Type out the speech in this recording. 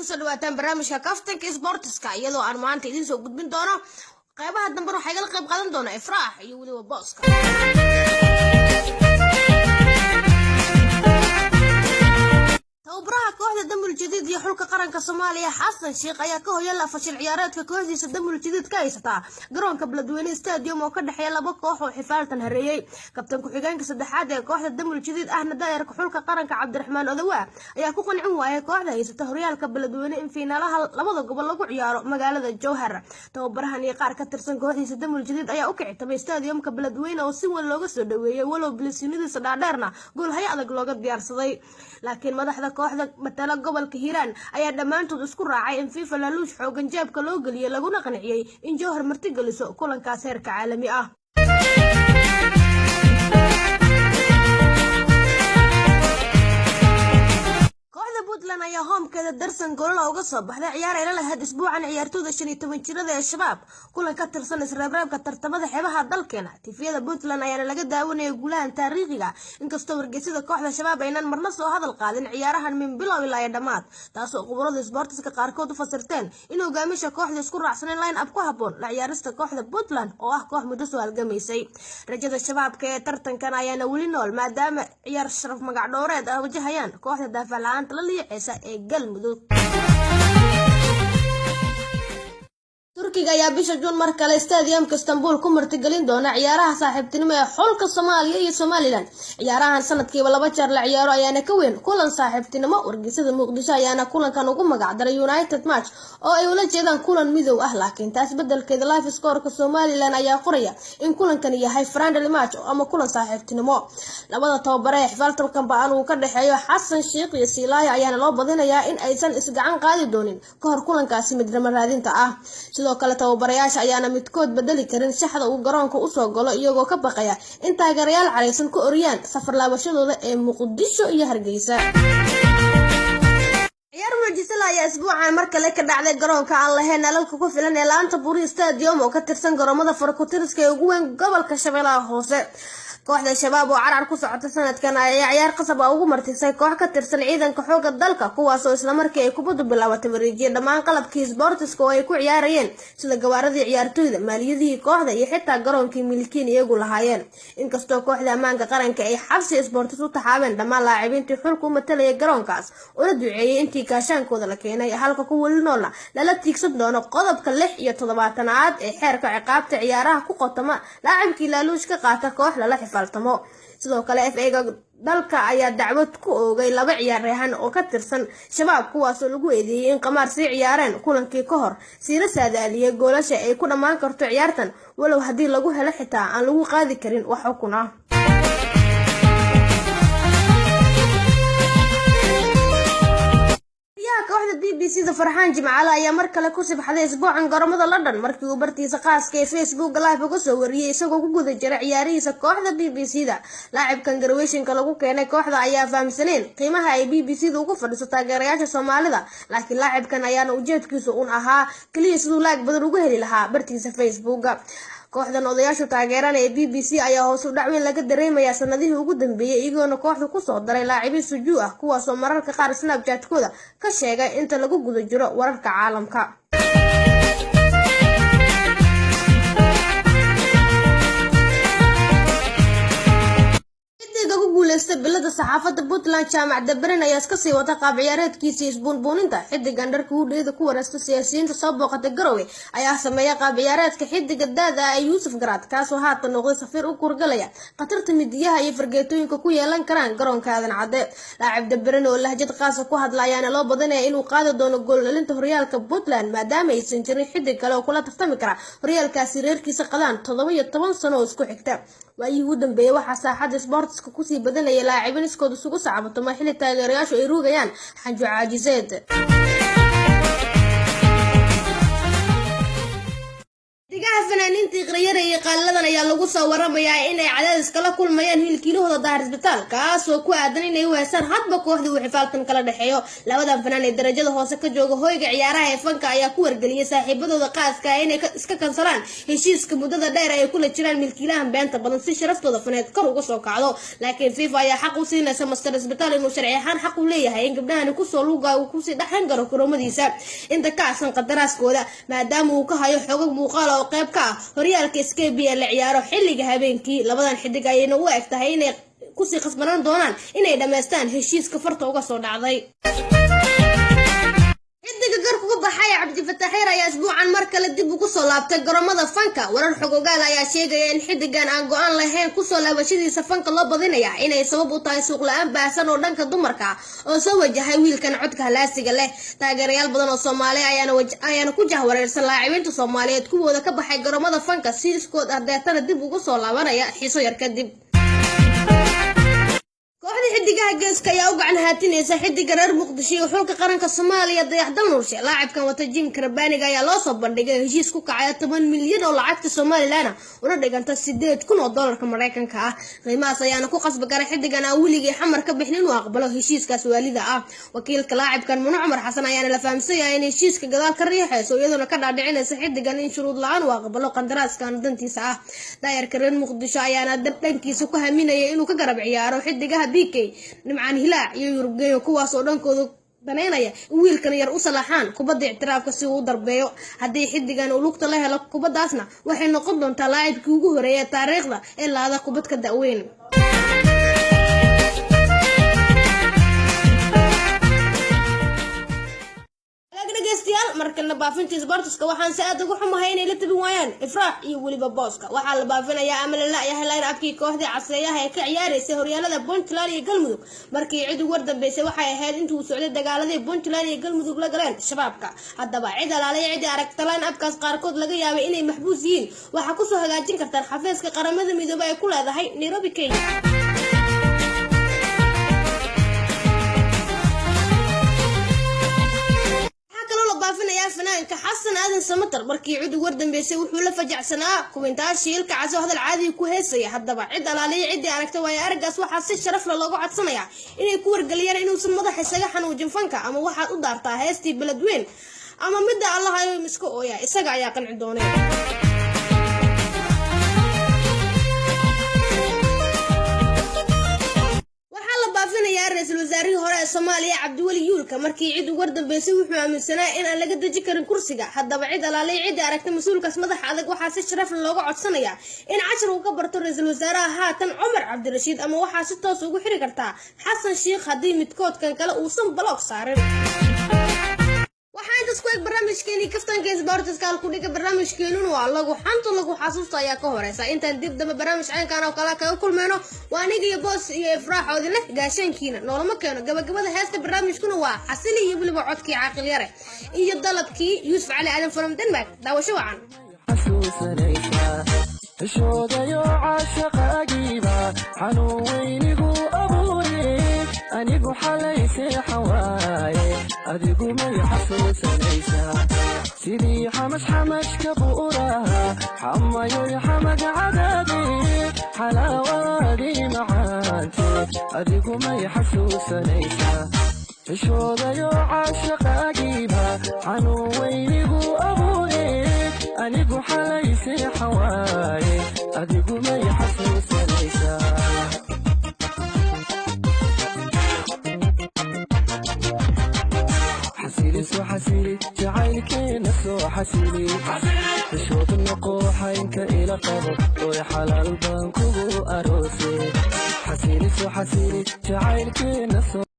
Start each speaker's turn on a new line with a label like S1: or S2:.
S1: kusoo dhawaataan barnaamijka Kaftanka Sportska iyadoo aan maanta idin soo gudbin doono qaybaha dambe waxay kala qayb qaadan doona Ifraax iyo waliba Booska. توبرها كوحدة دم الجديد يحولك قرن كصوماليا حسن شيخ أيا كوه يلا فشل عيارات كوحدة دم الجديد كايستا قرون قبل دويني استاديوم وكده حيلا بكوح وحفالة هريي كابتن كوحيجان كسد حادة كوحدة دم الجديد أهنا داير كحولك قرن كعبد الرحمن أذواء أيا كوكن عموا أيا كوحدة يسته ريال قبل دويني إن فينا لها لبضة قبل لقو عيار مقالة الجوهر توبرها نيقار كترسن كوحدة دم الجديد أيا أوكي تبي استاديوم قبل دويني وسوى اللوجو سودوية ولو بلسينيد صدارنا قول هيا أذق لوجو ديار صدي لكن ما ضحك كوحدة مثلا قبل كهيران أي دمانتو تذكر راعي إن في فلالوش حوجن جاب كلوجل يلاقونا قنعي إن جوهر مرتقل سوق كلن كاسير كعالمي بوتلان ayaa hoomkeeda darsan goolal uga soo baxday ciyaar ay la had isbuucan ciyaartooyda 15 jirada ee shabaab kulan ka tirsan isreebreebka tartamada xeebaha dalkeena tifiyada Puntland ayaa laga daawanayay guulahan taariikhiga inkastoo wargeysyada kooxda shabaab aynan marna soo hadal qaadin ciyaarahan min bilow ilaa dhamaad taasoo khubarada sportska qaarkood u fasirteen in hogaamiyaha kooxda isku raacsaneen line up ku haboon la ciyaarista kooxda Puntland oo ah koox muddo soo halgamaysay rajada shabaabka ee tartankan ayaana wali nool maadaama ciyaar sharaf magac dhooreed ah wajahayaan kooxda daafac la'aanta la liicaysa ee galmudug turkiga ayaa bisha June mar kale stadiumka Istanbul ku martigelin doona ciyaaraha saaxiibtinimo ee xulka Soomaaliya iyo Somaliland ciyaarahan sanadkiiba laba jeer la ciyaaro ayaana ka weyn kulan saaxiibtinimo wargeysada Muqdisho ayaana kulankan ugu magac daray United Match oo ay ula jeedaan kulan midow ah laakiin taas bedelkeeda live score-ka Somaliland ayaa qoraya in kulankan yahay friendly match ama kulan saaxiibtinimo labada tababare ee xifaaltan baan uu ka dhaxeeyo Xasan Sheikh iyo Silaaya ayaana loo badinayaa in aysan isgacan qaadi doonin ka hor kulankaasi midnimo raadinta ah sidoo kale tababarayaasha ayaana midkood bedeli karin shaxda uu garoonka u soo galo iyagoo ka baqaya in taageerayaal careysan ku oriyaan safar laabashadooda ee Muqdisho iyo Hargeysa ciyaar wajisla ayaa isbuucan mar kale ka dhacday garoonka aan lahayn nalalka ku filan ee laanta Buuri Stadium oo ka tirsan garoomada Farkutiriska ee ugu weyn gobolka Shabeellaha Hoose kooxda shabaab oo carar ku socota sanadkan ayaa ciyaar qasab ah ugu martisay koox ka tirsan ciidanka xoogga dalka kuwaas oo isla markii ay kubaddu bilaabatay wareejiyay dhammaan qalabkii sportiska oo ay ku ciyaarayeen sida gawaaradii ciyaartooyda maaliyadii kooxda iyo xitaa garoonkii milkiin iyagu lahaayeen inkastoo kooxda ammaanka qaranka ay xabsi sportis u taxaabeen dhammaan laacibiintii xulka u matalaya garoonkaas una duceeyay intii kaashaankooda la keenay halka ku wali noolna lala tiigsan doono qodobka 6 iyo 7aad ee xeerka ciqaabta ciyaaraha ku qotoma laacibkii laaluush ka qaata koox la sidoo kale FA dalka ayaa dacwad ku oogay laba ciyaaryahan oo ka tirsan shabaab kuwaas oo lagu eedeeyay in qamaar si ciyaareen kulankii ka hor siira saadaaliyay goolasha ay ku dhamaan karto ciyaartan walow hadii lagu helo xitaa aan lagu qaadi karin wax xukun ah kooxda BBC da Farxaan Jimcaale ayaa mar kale ku sibxaday isbuucan garoomada London markii uu bartiisa qaaska ee Facebook live uga soo wariyay isagoo ku guda jira ciyaarihiisa kooxda BBC da laacibkan garweyshinka lagu keenay kooxda ayaa fahamsaneen qiimaha ay BBC da ugu fadhiso taageerayaasha Soomaalida laakiin laacibkan ayaana ujeedkiisu ahaa kaliya sidoo laag badan ugu heli lahaa bartiisa Facebook kooxdan odayaasha taageerana ee BBC ayaa hoos u dhacweyn laga dareemaya sanadihii ugu dambeeyay iyagoona kooxda ku soo daray laacibiin sujuu ah kuwaas oo mararka qaar Snapchat-kooda ka sheegay inta lagu guda jiro wararka caalamka bilada saxaafada Puntland jaamac Dabaran ayaa iska sii wata qaab ciyaareedkiisa isbuunbuuninta xidigan dharka u dheeda ku wareesta siyaasiyiinta soo booqata Garowe ayaa sameeyay qaab ciyaareedka xidiga daada ay Yusuf Garaad kaas oo haatan noqday safir u kurgalaya qatarta midiyaha iyo fargeetooyinka ku yeelan karaan garoonka Aadan Cadde laacib Dabaran oo lahjad qaas ku hadlayana loo badanaya inuu qaado doono gool dhalinta horyaalka Puntland maadaama aysan jirin xidig kale oo kula tartami kara horyaalkaasi reerkiisa qadaan 17 sano oo isku xigta waayii ugu dambeeyay waxa saaxada sportska ku sii badanaya laacibin iskooda sugu saacabato ma xilli taageerayaashu ay ruugayaan xanjo caajiseed xidigaha fanaaniintii qaryara iyo qaaladan ayaa lagu soo waramayaa inay cadaadis kala kulmayaan hilkiilahooda daahir isbitaal kaasoo ku aadan inay u heesaan hadba kooxdii uu xifaaltan kala dhexeeyo labadan fanaan ee darajada hoose ka jooga hoyga ciyaaraha ee fanka ayaa ku wargeliyay saaxiibadooda qaaska inay iska kansalaan heshiiska muddada dheer ay kula jiraan milkiilahan beenta badan si sharaftooda faneed kor uga soo kacdo laakiin FIFA ayaa xaq u siinaysa master isbitaal inuu sharci ahaan xaq u leeyahay in gabdhahan kusoo luuga uu kusii dhaxan garo kuroomadiisa inta ka ahsan qadaraaskooda maadaama uu ka hayo xogag muuqaal oo qayb ka ah horyaalka SKPL la ciyaaro xilliga habeenkii labadan xidig ayayna u eg tahay inay kusii khasbanaan doonaan inay dhameystaan heshiiska farta uga soo dhacday xidiga garku ku baxay Cabdi Fataax ayaa isbuucan mar kale dib ugu soo laabtay garoomada fanka warar xogogaal ayaa sheegaya in xidigan aan go'aan lahayn ku soo laabashadiisa fanka loo badinaya inay sabab u tahay suuq la'aan baahsan oo dhanka dumarka oo soo wajahay wiilkan codka halaasiga leh taageerayaal badan oo Soomaali ayaana ku jahwareersan laacibiinta Soomaaliyeed kuwooda ka baxay garoomada fanka siiskood ardeetana dib ugu soo laabanaya xiiso yar kadib kooxda xidigaha geeska ayaa u gacan haatinaysa xidiga reer Muqdisho iyo xulka qaranka Soomaaliya Dayaxdal Nuurshe laacibkan wata Jim Karbaniga ayaa loo soo bandhigay heshiis ku kacaya 10 milyan oo lacagta Soomaaliland una dhiganta 8,000 oo dollarka Mareykanka ah qiimahaas ayaana ku qasbi kara xidigan aan weligii xamar ka bixin inuu aqbalo heshiiskaas waalida ah wakiilka laacibkan Manu Cumar Xasan ayaana la fahamsay in heshiiska gadaal ka riixayso iyadoo ka dhaadhicinaysa xidigan in shuruud la'aan uu aqbalo qandaraaskan dantiisa ah daayarka reer Muqdisho ayaana dhankiisa ku haminaya inuu ka garab ciyaaro xidigaha BK nimcaan hilaac iyo Yurubgeeyo kuwaas oo dhankooda daneynaya wiilkan yar u salaxaan kubadda ictiraafka si uu darbeeyo haddii xidigan uu lugta la helo kubadaasna waxay noqon doontaa laacibkii ugu horeeyay taariikhda ee laada kubad ka da'weyn markana baafinta sportska waxaan si aad ugu xumahay inay la tabin waayaan ifraax iyo waliba booska waxaa la baafinayaa ama la laayahay line upkii kooxda caseeyaha ee ka ciyaaraysa horyaalada Puntland iyo Galmudug markii cid ugu dambeysay waxay ahayd intuu socday dagaaladii Puntland iyo Galmudug la galeen shabaabka haddaba cid alaalay cid aragta line upkaas qaarkood laga yaabay inay maxbuus yihiin waxa ku soo hagaajin kartaan xafiiska qaramada midoobay ay ku leedahay Nairobi Kenya fanaanka Xasan Aadan Samatar markii cid ugu dambeysay wuxuu la fajacsanaa kuwintaa shiilka caso hadal caadi ku heesaya haddaba cid alaalay cid aragta way aragaas waxa si sharaf leh loogu codsanaya inay ku wargaliyaan inuu madaxa isaga xanuujin fanka ama waxaad u daartaa heestii beledweyn ama midda Allah ay miska ooya isaga ayaa qanci doonay ra'iisul wasaarihii hore ee Soomaaliya Cabdiwali Yuulka markii cid ugu dambeysay wuxuu aaminsanaa in aan laga daji karin kursiga haddaba cid alaalay cid aragta mas'uulkaas madaxa adag waxa si sharaf leh looga codsanaya in cashar uu ka barto ra'iisul wasaaraha haatan Umar Cabdirashiid ama waxa si toos ugu xiri kartaa Xasan Sheekh hadii midkoodkan kale uusan block saarin waxaan isku eeg barnaamijkeeni kaftanka sportska ku dhiga barnaamijkeenu waa lagu xanto lagu xasuusto ayaa ka horeysa intaan dib daba barnaamij caynkan oo kala kaga kulmayno waa aniga iyo boos iyo ifraax oo leh gaashankiina noolama keeno gabagabada heesta barnaamijkuna waa xasili iyo waliba codkii caaqil yare iyo dalabkii Yuusuf Cali Aadan from Denmark daawasho wacan
S2: heshoodayo caashaqaagiiba xanuun weynigu abuuriyey anigu xalaysay xawaaye adigu may xasuusanaysaa sidii xamashka buuraha xamayoy xamad cadaadi xalaawaadii macaanteed adigu may xasuusanaysaa heshoodayo caashaqaagiiba xanuun weynigu abuuriyey anigu xalaysay xawaaye adigu may xasuusanaysaa حسيلي جعلكينا سو حسيلي بشوط النقوح انك الى قبر ويا حلال بانكو اروسي حسيلي جعلكينا سو